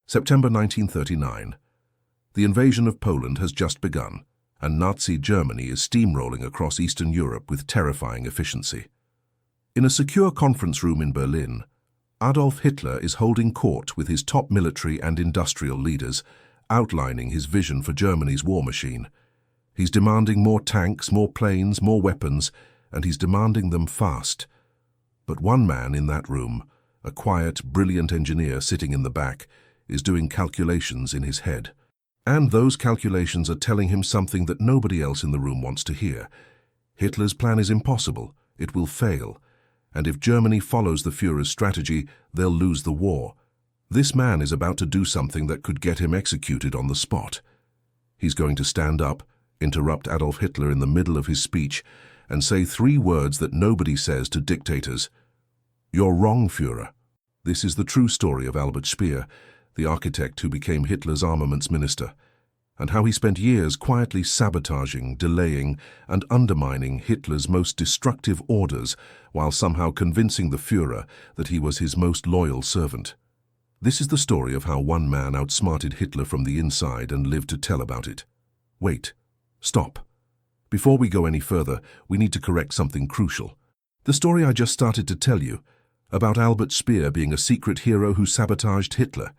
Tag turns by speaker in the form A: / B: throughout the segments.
A: September 1939. The invasion of Poland has just begun, and Nazi Germany is steamrolling across Eastern Europe with terrifying efficiency. In a secure conference room in Berlin, Adolf Hitler is holding court with his top military and industrial leaders, outlining his vision for Germany's war machine. He's demanding more tanks, more planes, more weapons, and he's demanding them fast. But one man in that room, a quiet, brilliant engineer sitting in the back, is doing calculations in his head. And those calculations are telling him something that nobody else in the room wants to hear. Hitler's plan is impossible. It will fail. And if Germany follows the Führer's strategy, they'll lose the war. This man is about to do something that could get him executed on the spot. He's going to stand up, interrupt Adolf Hitler in the middle of his speech, and say 3 words that nobody says to dictators. "You're wrong, Führer." This is the true story of Albert Speer, the architect who became Hitler's armaments minister, and how he spent years quietly sabotaging, delaying, and undermining Hitler's most destructive orders while somehow convincing the Führer that he was his most loyal servant. This is the story of how one man outsmarted Hitler from the inside and lived to tell about it. Wait. Stop. Before we go any further, we need to correct something crucial. The story I just started to tell you, about Albert Speer being a secret hero who sabotaged Hitler,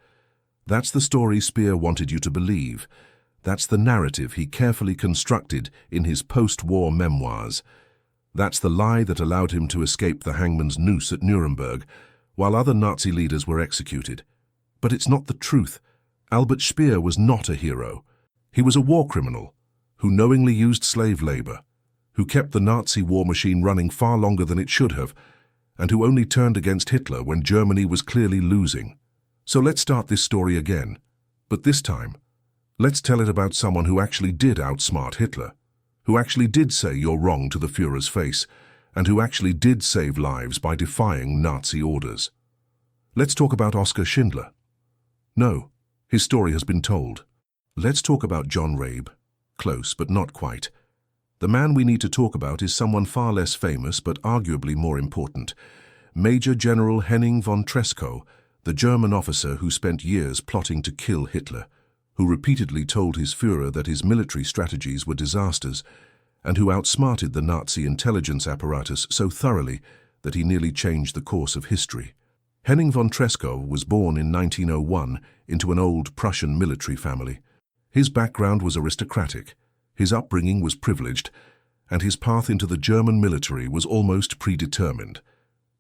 A: that's the story Speer wanted you to believe. That's the narrative he carefully constructed in his post-war memoirs. That's the lie that allowed him to escape the hangman's noose at Nuremberg, while other Nazi leaders were executed. But it's not the truth. Albert Speer was not a hero. He was a war criminal, who knowingly used slave labor, who kept the Nazi war machine running far longer than it should have, and who only turned against Hitler when Germany was clearly losing. So let's start this story again, but this time, let's tell it about someone who actually did outsmart Hitler, who actually did say "you're wrong" to the Führer's face, and who actually did save lives by defying Nazi orders. Let's talk about Oskar Schindler. No, his story has been told. Let's talk about John Rabe. Close, but not quite. The man we need to talk about is someone far less famous, but arguably more important. Major General Henning von Tresckow, the German officer who spent years plotting to kill Hitler, who repeatedly told his Führer that his military strategies were disasters, and who outsmarted the Nazi intelligence apparatus so thoroughly that he nearly changed the course of history. Henning von Tresckow was born in 1901 into an old Prussian military family. His background was aristocratic, his upbringing was privileged, and his path into the German military was almost predetermined.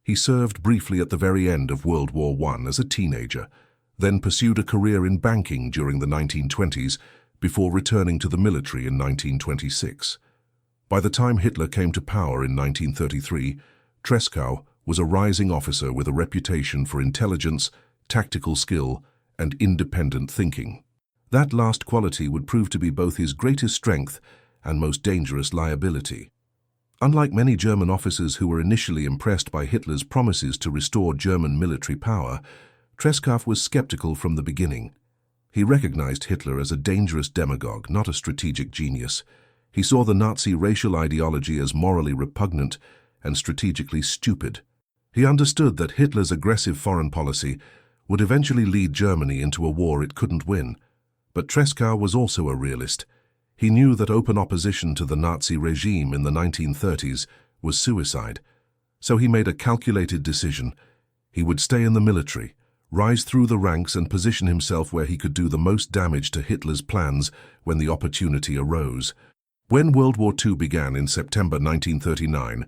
A: He served briefly at the very end of World War I as a teenager, then pursued a career in banking during the 1920s before returning to the military in 1926. By the time Hitler came to power in 1933, Tresckow was a rising officer with a reputation for intelligence, tactical skill, and independent thinking. That last quality would prove to be both his greatest strength and most dangerous liability. Unlike many German officers who were initially impressed by Hitler's promises to restore German military power, Tresckow was skeptical from the beginning. He recognized Hitler as a dangerous demagogue, not a strategic genius. He saw the Nazi racial ideology as morally repugnant and strategically stupid. He understood that Hitler's aggressive foreign policy would eventually lead Germany into a war it couldn't win. But Tresckow was also a realist. He knew that open opposition to the Nazi regime in the 1930s was suicide. So he made a calculated decision. He would stay in the military, rise through the ranks and position himself where he could do the most damage to Hitler's plans when the opportunity arose. When World War II began in September 1939,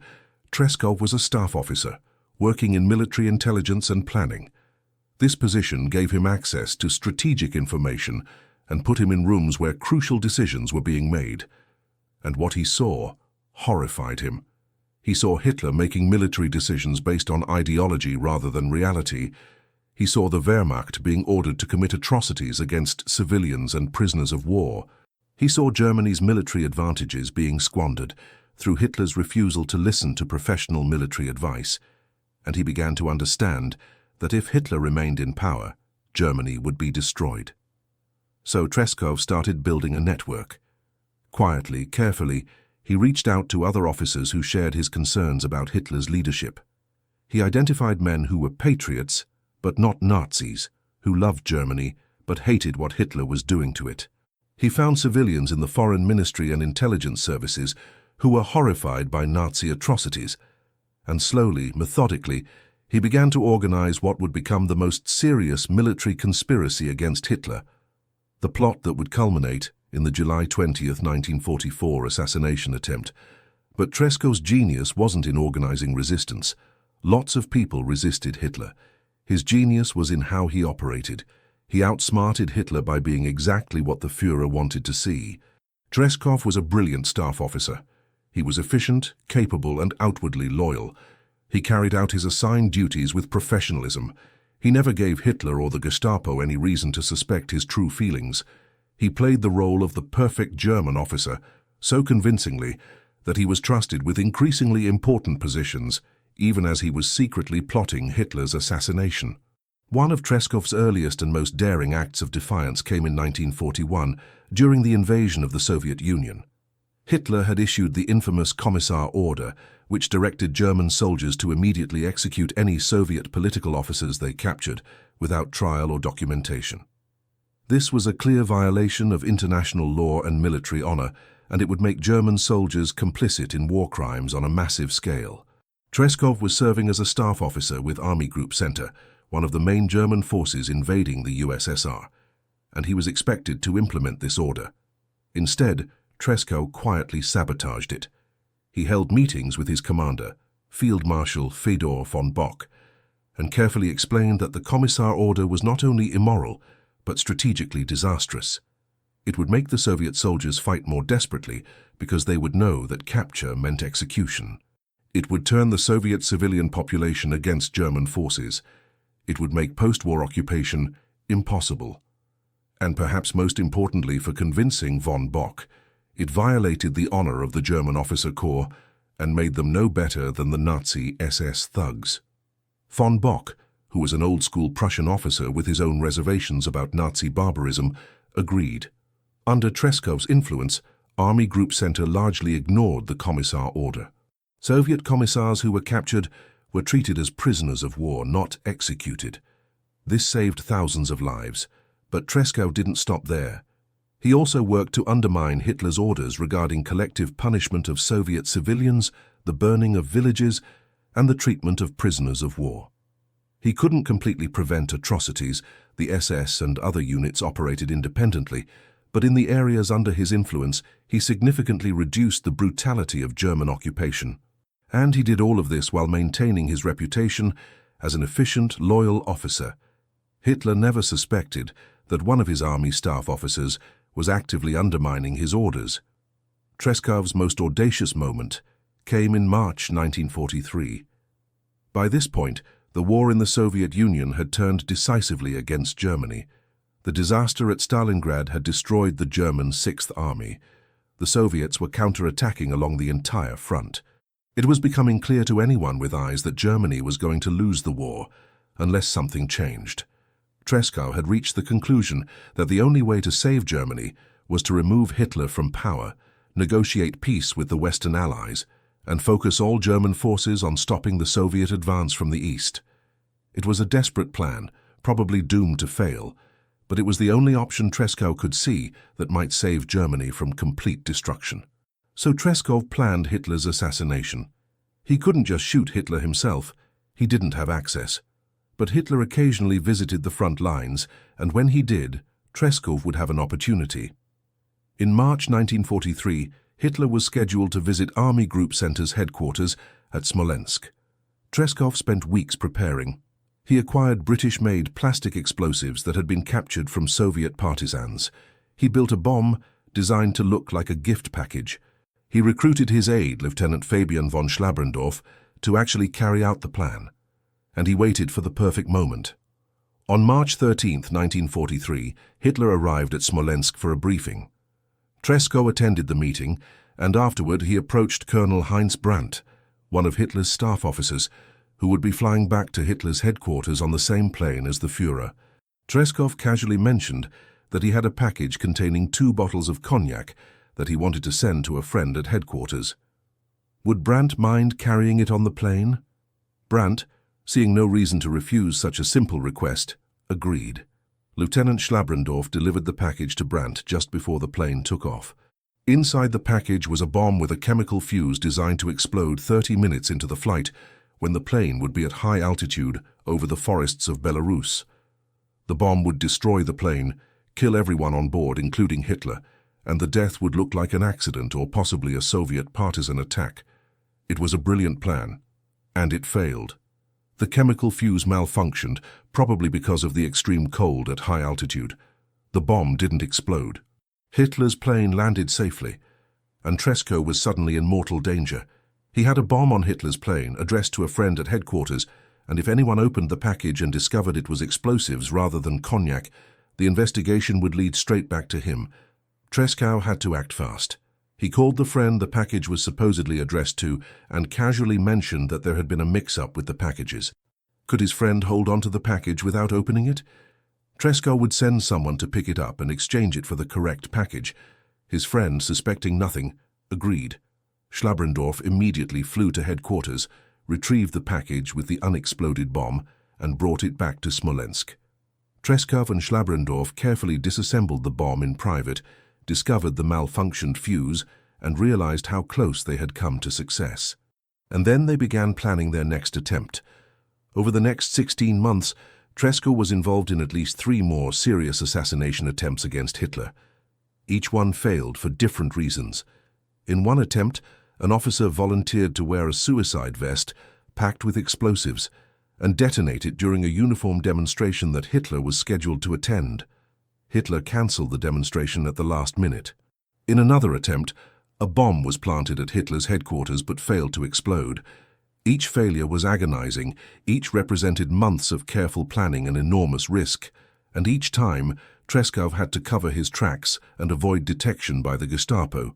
A: Tresckow was a staff officer, working in military intelligence and planning. This position gave him access to strategic information and put him in rooms where crucial decisions were being made. And what he saw horrified him. He saw Hitler making military decisions based on ideology rather than reality. He saw the Wehrmacht being ordered to commit atrocities against civilians and prisoners of war. He saw Germany's military advantages being squandered through Hitler's refusal to listen to professional military advice. And he began to understand that if Hitler remained in power, Germany would be destroyed. So Tresckow started building a network. Quietly, carefully, he reached out to other officers who shared his concerns about Hitler's leadership. He identified men who were patriots, but not Nazis, who loved Germany but hated what Hitler was doing to it. He found civilians in the foreign ministry and intelligence services who were horrified by Nazi atrocities, and slowly, methodically, he began to organize what would become the most serious military conspiracy against Hitler, the plot that would culminate in the July 20th, 1944 assassination attempt. But Trescow's genius wasn't in organizing resistance. Lots of people resisted Hitler. His genius was in how he operated. He outsmarted Hitler by being exactly what the Führer wanted to see. Tresckow was a brilliant staff officer. He was efficient, capable, and outwardly loyal. He carried out his assigned duties with professionalism. He never gave Hitler or the Gestapo any reason to suspect his true feelings. He played the role of the perfect German officer so convincingly that he was trusted with increasingly important positions, even as he was secretly plotting Hitler's assassination. One of Trescow's earliest and most daring acts of defiance came in 1941, during the invasion of the Soviet Union. Hitler had issued the infamous Commissar Order, which directed German soldiers to immediately execute any Soviet political officers they captured, without trial or documentation. This was a clear violation of international law and military honor, and it would make German soldiers complicit in war crimes on a massive scale. Tresckow was serving as a staff officer with Army Group Center, one of the main German forces invading the USSR, and he was expected to implement this order. Instead, Tresckow quietly sabotaged it. He held meetings with his commander, Field Marshal Fedor von Bock, and carefully explained that the Commissar Order was not only immoral, but strategically disastrous. It would make the Soviet soldiers fight more desperately because they would know that capture meant execution. It would turn the Soviet civilian population against German forces. It would make post-war occupation impossible. And perhaps most importantly for convincing von Bock, it violated the honor of the German officer corps and made them no better than the Nazi SS thugs. Von Bock, who was an old-school Prussian officer with his own reservations about Nazi barbarism, agreed. Under Trescow's influence, Army Group Center largely ignored the Commissar Order. Soviet commissars who were captured were treated as prisoners of war, not executed. This saved thousands of lives, but Tresckow didn't stop there. He also worked to undermine Hitler's orders regarding collective punishment of Soviet civilians, the burning of villages, and the treatment of prisoners of war. He couldn't completely prevent atrocities. The SS and other units operated independently, but in the areas under his influence, he significantly reduced the brutality of German occupation. And he did all of this while maintaining his reputation as an efficient, loyal officer. Hitler never suspected that one of his army staff officers was actively undermining his orders. Trescow's most audacious moment came in March 1943. By this point, the war in the Soviet Union had turned decisively against Germany. The disaster at Stalingrad had destroyed the German Sixth Army. The Soviets were counterattacking along the entire front. It was becoming clear to anyone with eyes that Germany was going to lose the war, unless something changed. Tresckow had reached the conclusion that the only way to save Germany was to remove Hitler from power, negotiate peace with the Western Allies, and focus all German forces on stopping the Soviet advance from the east. It was a desperate plan, probably doomed to fail, but it was the only option Tresckow could see that might save Germany from complete destruction. So Tresckow planned Hitler's assassination. He couldn't just shoot Hitler himself. He didn't have access. But Hitler occasionally visited the front lines, and when he did, Tresckow would have an opportunity. In March 1943, Hitler was scheduled to visit Army Group Center's headquarters at Smolensk. Tresckow spent weeks preparing. He acquired British-made plastic explosives that had been captured from Soviet partisans. He built a bomb designed to look like a gift package. He recruited his aide, Lieutenant Fabian von Schlabrendorf, to actually carry out the plan. And he waited for the perfect moment. On March 13, 1943, Hitler arrived at Smolensk for a briefing. Tresckow attended the meeting, and afterward he approached Colonel Heinz Brandt, one of Hitler's staff officers, who would be flying back to Hitler's headquarters on the same plane as the Führer. Tresckow casually mentioned that he had a package containing 2 bottles of cognac that he wanted to send to a friend at headquarters. Would Brandt mind carrying it on the plane? Brandt, seeing no reason to refuse such a simple request, agreed. Lieutenant Schlabrendorf delivered the package to Brandt just before the plane took off. Inside the package was a bomb with a chemical fuse designed to explode 30 minutes into the flight, when the plane would be at high altitude over the forests of Belarus. The bomb would destroy the plane, kill everyone on board, including Hitler, and the death would look like an accident or possibly a Soviet partisan attack. It was a brilliant plan, and it failed. The chemical fuse malfunctioned, probably because of the extreme cold at high altitude. The bomb didn't explode. Hitler's plane landed safely, and Treschow was suddenly in mortal danger. He had a bomb on Hitler's plane, addressed to a friend at headquarters, and if anyone opened the package and discovered it was explosives rather than cognac, the investigation would lead straight back to him. Treschow had to act fast. He called the friend the package was supposedly addressed to and casually mentioned that there had been a mix-up with the packages. Could his friend hold on to the package without opening it? Treschow would send someone to pick it up and exchange it for the correct package. His friend, suspecting nothing, agreed. Schlabrendorf immediately flew to headquarters, retrieved the package with the unexploded bomb, and brought it back to Smolensk. Treschow and Schlabrendorf carefully disassembled the bomb in private, discovered the malfunctioned fuse, and realized how close they had come to success. And then they began planning their next attempt. Over the next 16 months, Treschow was involved in at least 3 more serious assassination attempts against Hitler. Each one failed for different reasons. In one attempt, an officer volunteered to wear a suicide vest packed with explosives and detonate it during a uniform demonstration that Hitler was scheduled to attend. Hitler cancelled the demonstration at the last minute. In another attempt, a bomb was planted at Hitler's headquarters but failed to explode. Each failure was agonizing, each represented months of careful planning and enormous risk, and each time Treschow had to cover his tracks and avoid detection by the Gestapo.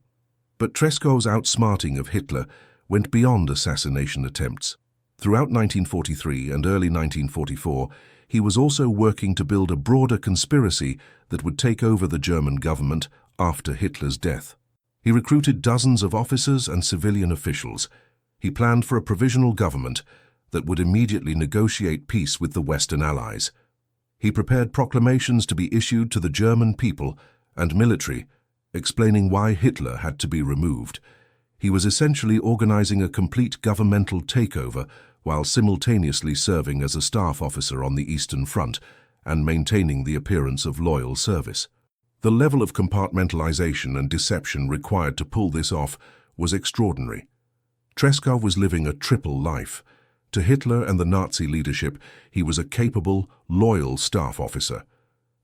A: But Treschow's outsmarting of Hitler went beyond assassination attempts. Throughout 1943 and early 1944, he was also working to build a broader conspiracy that would take over the German government after Hitler's death. He recruited dozens of officers and civilian officials. He planned for a provisional government that would immediately negotiate peace with the Western Allies. He prepared proclamations to be issued to the German people and military, explaining why Hitler had to be removed. He was essentially organizing a complete governmental takeover while simultaneously serving as a staff officer on the Eastern Front and maintaining the appearance of loyal service. The level of compartmentalization and deception required to pull this off was extraordinary. Treschow was living a triple life. To Hitler and the Nazi leadership, he was a capable, loyal staff officer.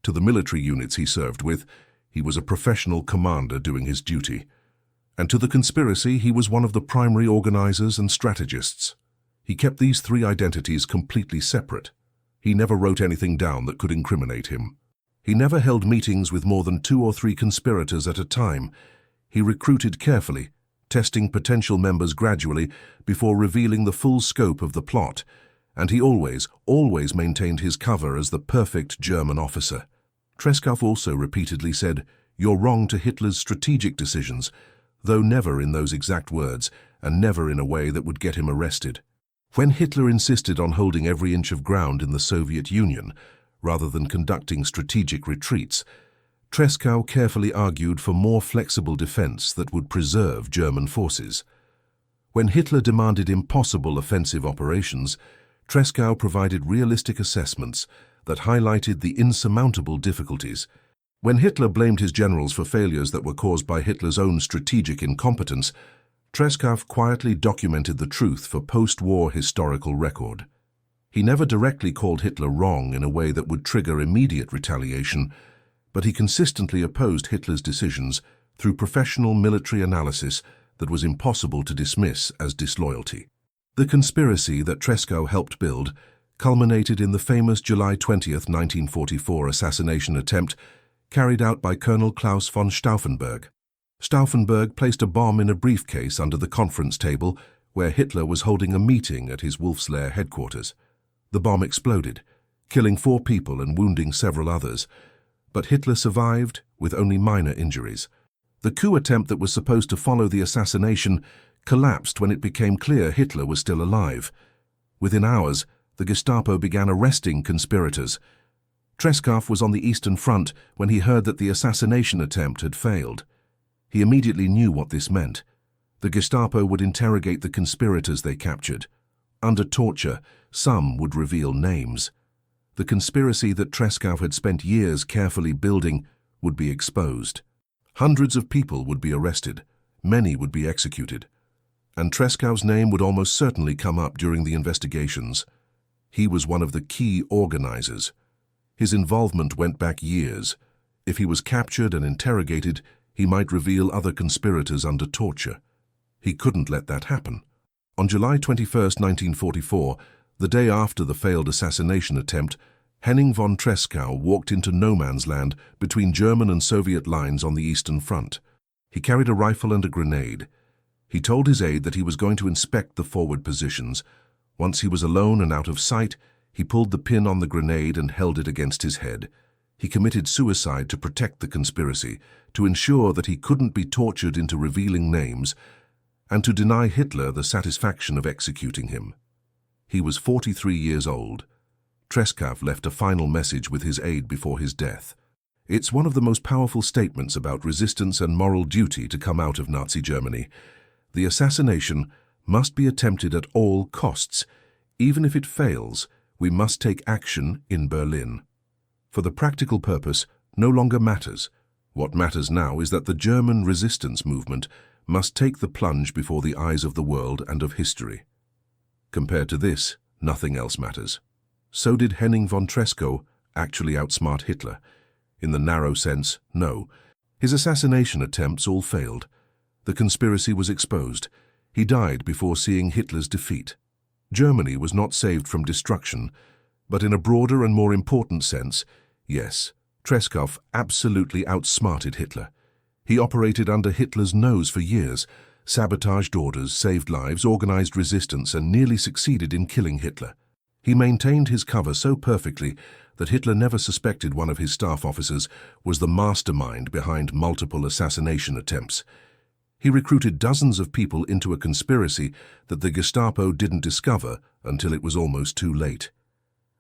A: To the military units he served with, he was a professional commander doing his duty. And to the conspiracy, he was one of the primary organizers and strategists. He kept these 3 identities completely separate. He never wrote anything down that could incriminate him. He never held meetings with more than 2 or 3 conspirators at a time. He recruited carefully, testing potential members gradually before revealing the full scope of the plot, and he always maintained his cover as the perfect German officer. Treschow also repeatedly said, "You're wrong" to Hitler's strategic decisions, though never in those exact words and never in a way that would get him arrested. When Hitler insisted on holding every inch of ground in the Soviet Union, rather than conducting strategic retreats, Treschow carefully argued for more flexible defense that would preserve German forces. When Hitler demanded impossible offensive operations, Treschow provided realistic assessments that highlighted the insurmountable difficulties. When Hitler blamed his generals for failures that were caused by Hitler's own strategic incompetence, Treschow quietly documented the truth for post-war historical record. He never directly called Hitler wrong in a way that would trigger immediate retaliation, but he consistently opposed Hitler's decisions through professional military analysis that was impossible to dismiss as disloyalty. The conspiracy that Treschow helped build culminated in the famous July 20, 1944 assassination attempt carried out by Colonel Klaus von Stauffenberg. Stauffenberg placed a bomb in a briefcase under the conference table where Hitler was holding a meeting at his Wolfslair headquarters. The bomb exploded, killing 4 people and wounding several others, but Hitler survived with only minor injuries. The coup attempt that was supposed to follow the assassination collapsed when it became clear Hitler was still alive. Within hours, the Gestapo began arresting conspirators. Treschow was on the Eastern Front when he heard that the assassination attempt had failed. He immediately knew what this meant. The Gestapo would interrogate the conspirators they captured. Under torture, some would reveal names. The conspiracy that Treschow had spent years carefully building would be exposed. Hundreds of people would be arrested. Many would be executed. And Treskow's name would almost certainly come up during the investigations. He was one of the key organizers. His involvement went back years. If he was captured and interrogated, he might reveal other conspirators under torture. He couldn't let that happen. On July 21, 1944, the day after the failed assassination attempt, Henning von Treschow walked into no man's land between German and Soviet lines on the Eastern Front. He carried a rifle and a grenade. He told his aide that he was going to inspect the forward positions. Once he was alone and out of sight, he pulled the pin on the grenade and held it against his head. He committed suicide to protect the conspiracy, to ensure that he couldn't be tortured into revealing names, and to deny Hitler the satisfaction of executing him. He was 43 years old. Treschow left a final message with his aide before his death. It's one of the most powerful statements about resistance and moral duty to come out of Nazi Germany. The assassination must be attempted at all costs. Even if it fails, we must take action in Berlin. For the practical purpose no longer matters. What matters now is that the German resistance movement must take the plunge before the eyes of the world and of history. Compared to this, nothing else matters. So did Henning von Treschow actually outsmart Hitler? In the narrow sense, no. His assassination attempts all failed. The conspiracy was exposed. He died before seeing Hitler's defeat. Germany was not saved from destruction, but in a broader and more important sense, yes, Treschow absolutely outsmarted Hitler. He operated under Hitler's nose for years, sabotaged orders, saved lives, organized resistance, and nearly succeeded in killing Hitler. He maintained his cover so perfectly that Hitler never suspected one of his staff officers was the mastermind behind multiple assassination attempts. He recruited dozens of people into a conspiracy that the Gestapo didn't discover until it was almost too late.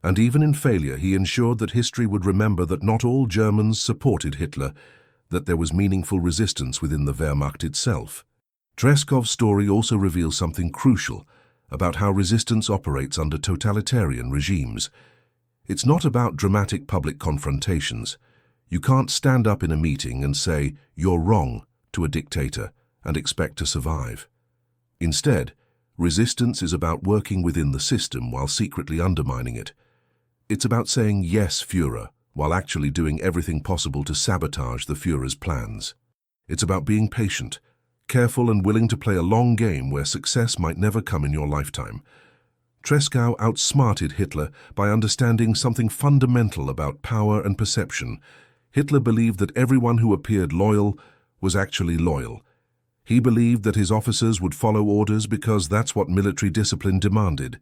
A: And even in failure, he ensured that history would remember that not all Germans supported Hitler, that there was meaningful resistance within the Wehrmacht itself. Treskow's story also reveals something crucial about how resistance operates under totalitarian regimes. It's not about dramatic public confrontations. You can't stand up in a meeting and say, "You're wrong," to a dictator and expect to survive. Instead, resistance is about working within the system while secretly undermining it. It's about saying yes, Führer, while actually doing everything possible to sabotage the Führer's plans. It's about being patient, careful and willing to play a long game where success might never come in your lifetime. Treschow outsmarted Hitler by understanding something fundamental about power and perception. Hitler believed that everyone who appeared loyal was actually loyal. He believed that his officers would follow orders because that's what military discipline demanded.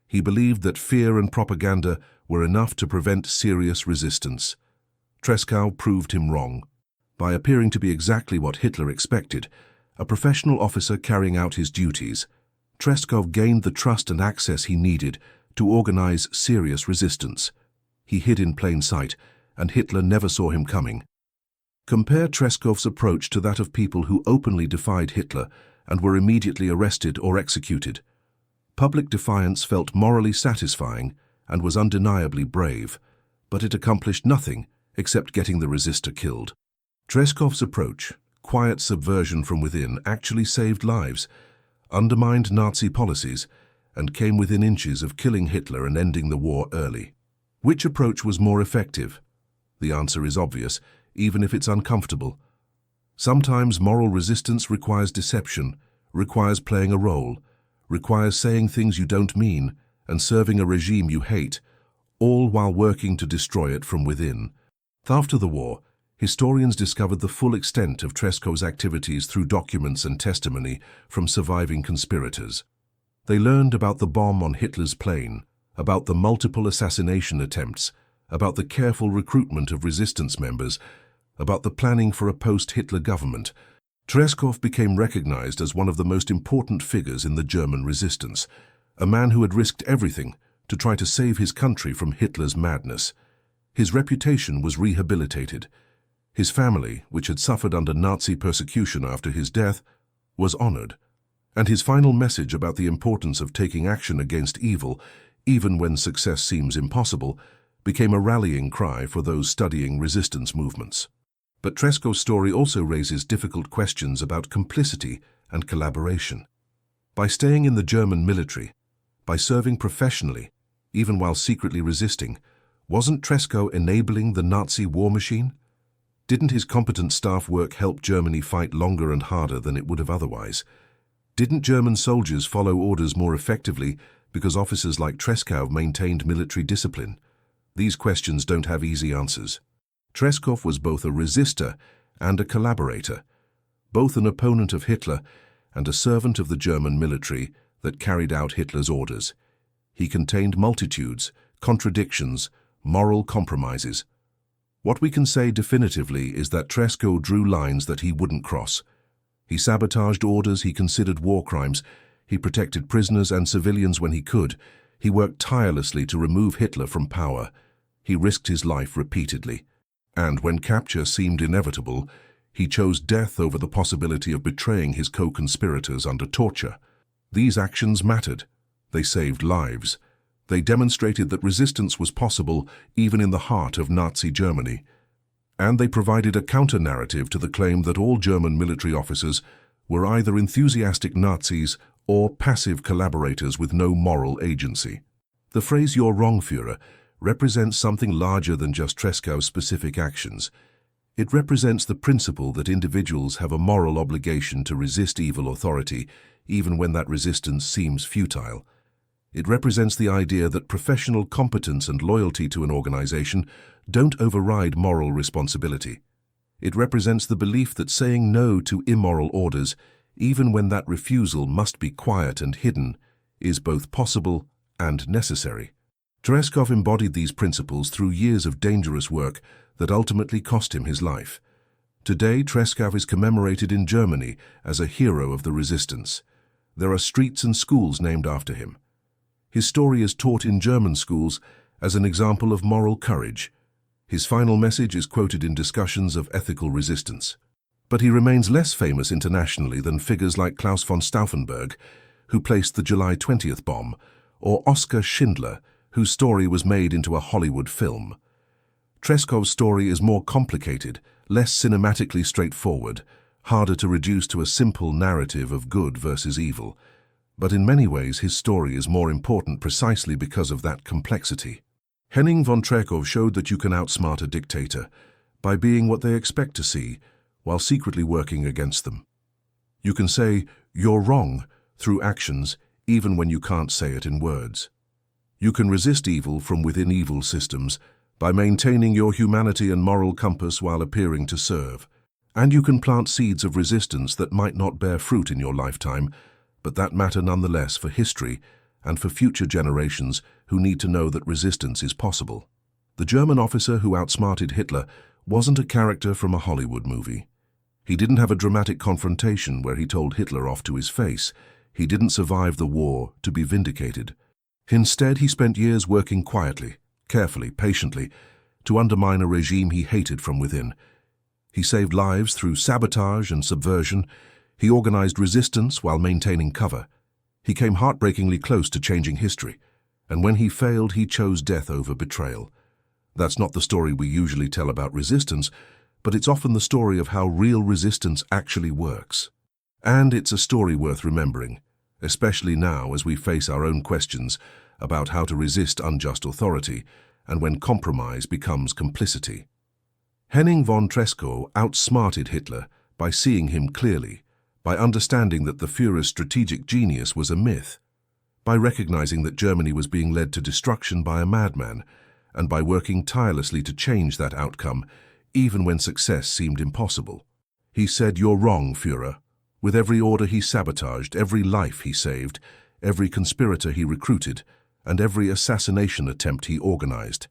A: He believed that fear and propaganda were enough to prevent serious resistance. Treschow proved him wrong. By appearing to be exactly what Hitler expected, a professional officer carrying out his duties, Treschow gained the trust and access he needed to organize serious resistance. He hid in plain sight, and Hitler never saw him coming. Compare Treskow's approach to that of people who openly defied Hitler and were immediately arrested or executed. Public defiance felt morally satisfying and was undeniably brave, but it accomplished nothing except getting the resistor killed. Treskow's approach, quiet subversion from within, actually saved lives, undermined Nazi policies, and came within inches of killing Hitler and ending the war early. Which approach was more effective? The answer is obvious, even if it's uncomfortable. Sometimes moral resistance requires deception, requires playing a role, requires saying things you don't mean, and serving a regime you hate, all while working to destroy it from within. After the war, historians discovered the full extent of Treskow's activities through documents and testimony from surviving conspirators. They learned about the bomb on Hitler's plane, about the multiple assassination attempts, about the careful recruitment of resistance members, about the planning for a post-Hitler government. Treschow became recognized as one of the most important figures in the German resistance, a man who had risked everything to try to save his country from Hitler's madness. His reputation was rehabilitated. His family, which had suffered under Nazi persecution after his death, was honored. And his final message about the importance of taking action against evil, even when success seems impossible, became a rallying cry for those studying resistance movements. But Trescow's story also raises difficult questions about complicity and collaboration. By staying in the German military, by serving professionally, even while secretly resisting, wasn't Trescow enabling the Nazi war machine? Didn't his competent staff work help Germany fight longer and harder than it would have otherwise? Didn't German soldiers follow orders more effectively because officers like Trescow maintained military discipline? These questions don't have easy answers. Tresckow was both a resistor and a collaborator, both an opponent of Hitler and a servant of the German military that carried out Hitler's orders. He contained multitudes, contradictions, moral compromises. What we can say definitively is that Tresckow drew lines that he wouldn't cross. He sabotaged orders he considered war crimes. He protected prisoners and civilians when he could. He worked tirelessly to remove Hitler from power. He risked his life repeatedly. And when capture seemed inevitable, he chose death over the possibility of betraying his co-conspirators under torture. These actions mattered. They saved lives. They demonstrated that resistance was possible even in the heart of Nazi Germany. And they provided a counter-narrative to the claim that all German military officers were either enthusiastic Nazis or passive collaborators with no moral agency. The phrase "you're wrong, Führer" represents something larger than just Trescow's specific actions. It represents the principle that individuals have a moral obligation to resist evil authority, even when that resistance seems futile. It represents the idea that professional competence and loyalty to an organization don't override moral responsibility. It represents the belief that saying no to immoral orders, even when that refusal must be quiet and hidden, is both possible and necessary. Tresckow embodied these principles through years of dangerous work that ultimately cost him his life. Today, Tresckow is commemorated in Germany as a hero of the resistance. There are streets and schools named after him. His story is taught in German schools as an example of moral courage. His final message is quoted in discussions of ethical resistance. But he remains less famous internationally than figures like Klaus von Stauffenberg, who placed the July 20th bomb, or Oskar Schindler, whose story was made into a Hollywood film. Treskow's story is more complicated, less cinematically straightforward, harder to reduce to a simple narrative of good versus evil. But in many ways his story is more important precisely because of that complexity. Henning von Tresckow showed that you can outsmart a dictator by being what they expect to see, while secretly working against them. You can say, "You're wrong," through actions, even when you can't say it in words. You can resist evil from within evil systems by maintaining your humanity and moral compass while appearing to serve. And you can plant seeds of resistance that might not bear fruit in your lifetime, but that matter nonetheless for history and for future generations who need to know that resistance is possible. The German officer who outsmarted Hitler wasn't a character from a Hollywood movie. He didn't have a dramatic confrontation where he told Hitler off to his face. He didn't survive the war to be vindicated. Instead, he spent years working quietly, carefully, patiently, to undermine a regime he hated from within. He saved lives through sabotage and subversion. He organized resistance while maintaining cover. He came heartbreakingly close to changing history, and when he failed, he chose death over betrayal. That's not the story we usually tell about resistance, but it's often the story of how real resistance actually works. And it's a story worth remembering, especially now as we face our own questions about how to resist unjust authority and when compromise becomes complicity. Henning von Tresckow outsmarted Hitler by seeing him clearly, by understanding that the Führer's strategic genius was a myth, by recognizing that Germany was being led to destruction by a madman, and by working tirelessly to change that outcome, even when success seemed impossible. He said, "You're wrong, Führer." With every order he sabotaged, every life he saved, every conspirator he recruited, and every assassination attempt he organized.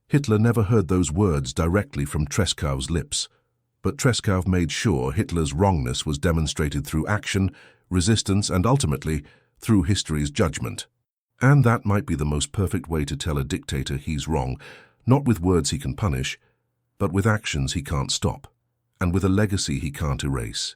A: Hitler never heard those words directly from Treskow's lips, but Tresckow made sure Hitler's wrongness was demonstrated through action, resistance, and ultimately through history's judgment. And that might be the most perfect way to tell a dictator he's wrong, Not with words he can punish, but with actions he can't stop, and with a legacy he can't erase.